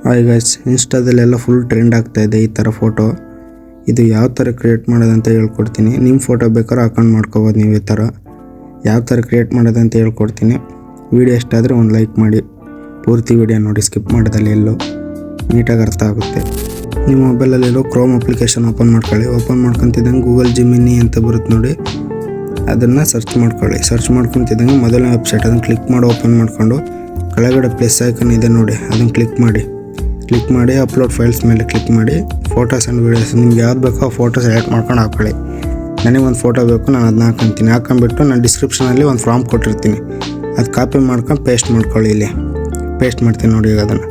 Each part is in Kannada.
ಹಾಯ್ ಗೈಸ್, ಇನ್ಸ್ಟಾದಲ್ಲೆಲ್ಲ ಫುಲ್ ಟ್ರೆಂಡ್ ಆಗ್ತಾಯಿದೆ ಈ ಥರ ಫೋಟೋ. ಇದು ಯಾವ ಥರ ಕ್ರಿಯೇಟ್ ಮಾಡೋದಂತ ಹೇಳ್ಕೊಡ್ತೀನಿ. ನಿಮ್ಮ ಫೋಟೋ ಬೇಕಾದ್ರೆ ಅಕೌಂಟ್ ಮಾಡ್ಕೋಬೋದು ನೀವು. ಈ ಥರ ಯಾವ ಥರ ಕ್ರಿಯೇಟ್ ಮಾಡೋದಂತ ಹೇಳ್ಕೊಡ್ತೀನಿ. ವಿಡಿಯೋ ಇಷ್ಟ ಆದರೆ ಒಂದು ಲೈಕ್ ಮಾಡಿ, ಪೂರ್ತಿ ವಿಡಿಯೋ ನೋಡಿ, ಸ್ಕಿಪ್ ಮಾಡೋದಲ್ಲಿ ಎಲ್ಲೋ ನೀಟಾಗಿ ಅರ್ಥ ಆಗುತ್ತೆ. ನಿಮ್ಮ ಮೊಬೈಲಲ್ಲಿರೋ ಕ್ರೋಮ್ ಅಪ್ಲಿಕೇಶನ್ ಓಪನ್ ಮಾಡ್ಕೊಳ್ಳಿ. ಓಪನ್ ಮಾಡ್ಕೊತಿದ್ದಂಗೆ ಗೂಗಲ್ ಜಿಮಿನಿ ಅಂತ ಬರುತ್ತೆ ನೋಡಿ, ಅದನ್ನು ಸರ್ಚ್ ಮಾಡ್ಕೊಳ್ಳಿ. ಸರ್ಚ್ ಮಾಡ್ಕೊತಿದ್ದಂಗೆ ಮೊದಲನೇ ವೆಬ್ಸೈಟ್ ಅದನ್ನು ಕ್ಲಿಕ್ ಮಾಡಿ ಓಪನ್ ಮಾಡಿಕೊಂಡು ಕೆಳಗಡೆ ಪ್ಲಸ್ ಐಕನ್ ಇದೆ ನೋಡಿ, ಅದನ್ನು ಕ್ಲಿಕ್ ಮಾಡಿ ಅಪ್ಲೋಡ್ ಫೈಲ್ಸ್ ಮೇಲೆ ಕ್ಲಿಕ್ ಮಾಡಿ ಫೋಟೋಸ್ ಆ್ಯಂಡ್ ವೀಡಿಯೋಸ್ ನಿಮ್ಗೆ ಯಾವ್ದು ಬೇಕೋ ಆ ಫೋಟೋ ಸೆಲೆಕ್ಟ್ ಮಾಡ್ಕೊಂಡು ಹಾಕ್ಕೊಳ್ಳಿ. ನನಗೆ ಒಂದು ಫೋಟೋ ಬೇಕು, ನಾನು ಅದನ್ನ ಹಾಕೊಂಬಿಟ್ಟು ನಾನು ಡಿಸ್ಕ್ರಿಪ್ಷನಲ್ಲಿ ಒಂದು ಫಾರ್ಮ್ ಕೊಟ್ಟಿರ್ತೀನಿ, ಅದು ಕಾಪಿ ಮಾಡ್ಕೊಂಡು ಪೇಸ್ಟ್ ಮಾಡ್ಕೊಳ್ಳಿ. ಇಲ್ಲಿ ಪೇಸ್ಟ್ ಮಾಡ್ತೀನಿ ನೋಡಿ. ಈಗ ಅದನ್ನು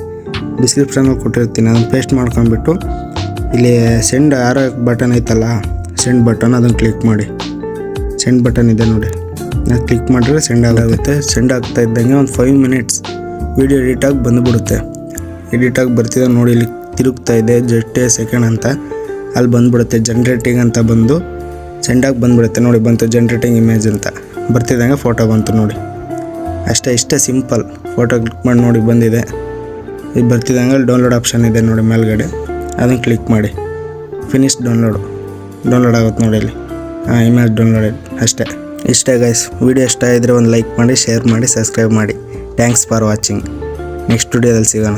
ಡಿಸ್ಕ್ರಿಪ್ಷನಲ್ಲಿ ಕೊಟ್ಟಿರ್ತೀನಿ, ಅದನ್ನು ಪೇಸ್ಟ್ ಮಾಡ್ಕೊಂಬಿಟ್ಟು ಇಲ್ಲಿ ಸೆಂಡ್ ಆರೋ ಬಟನ್ ಐತಲ್ಲ, ಸೆಂಡ್ ಬಟನ್, ಅದನ್ನು ಕ್ಲಿಕ್ ಮಾಡಿ. ಸೆಂಡ್ ಬಟನ್ ಇದೆ ನೋಡಿ, ಅದು ಕ್ಲಿಕ್ ಮಾಡಿದ್ರೆ ಸೆಂಡ್ ಆಗುತ್ತೆ. ಸೆಂಡ್ ಆಗ್ತಾ ಇದ್ದಂಗೆ ಒಂದು 5 ಮಿನಿಟ್ಸ್ ವೀಡಿಯೋ ಎಡಿಟಾಗಿ ಬಂದುಬಿಡುತ್ತೆ. ಎಡಿಟಾಗಿ ಬರ್ತಿದೆ ನೋಡಿ, ಇಲ್ಲಿ ತಿರುಗ್ತಾ ಇದೆ ಜಸ್ಟ್ ಸೆಕೆಂಡ್ ಅಂತ, ಅಲ್ಲಿ ಬಂದುಬಿಡುತ್ತೆ ಜನ್ರೇಟಿಂಗ್ ಅಂತ ಬಂದು ಸೆಂಡಾಗಿ ಬಂದುಬಿಡುತ್ತೆ ನೋಡಿ. ಬಂತು ಜನ್ರೇಟಿಂಗ್ ಇಮೇಜ್ ಅಂತ ಬರ್ತಿದ್ದಂಗೆ ಫೋಟೋ ಬಂತು ನೋಡಿ. ಇಷ್ಟೇ ಸಿಂಪಲ್. ಫೋಟೋ ಕ್ಲಿಕ್ ಮಾಡಿ ನೋಡಿ, ಬಂದಿದೆ. ಇದು ಬರ್ತಿದ್ದಂಗೆ ಡೌನ್ಲೋಡ್ ಆಪ್ಷನ್ ಇದೆ ನೋಡಿ ಮೇಲ್ಗಡೆ, ಅದನ್ನು ಕ್ಲಿಕ್ ಮಾಡಿ. ಫಿನಿಶ್ ಡೌನ್ಲೋಡ್ ಆಗುತ್ತೆ ನೋಡಿ. ಇಲ್ಲಿ ಇಮೇಜ್ ಡೌನ್ಲೋಡೆಡ್. ಇಷ್ಟೇ ಗೈಸ್. ವಿಡಿಯೋ ಇಷ್ಟ ಇದ್ದರೆ ಒಂದು ಲೈಕ್ ಮಾಡಿ, ಶೇರ್ ಮಾಡಿ, ಸಬ್ಸ್ಕ್ರೈಬ್ ಮಾಡಿ. Thanks for watching. ನೆಕ್ಸ್ಟ್ ವಿಡಿಯೋದಲ್ಲಿ ಸಿಗೋಣ.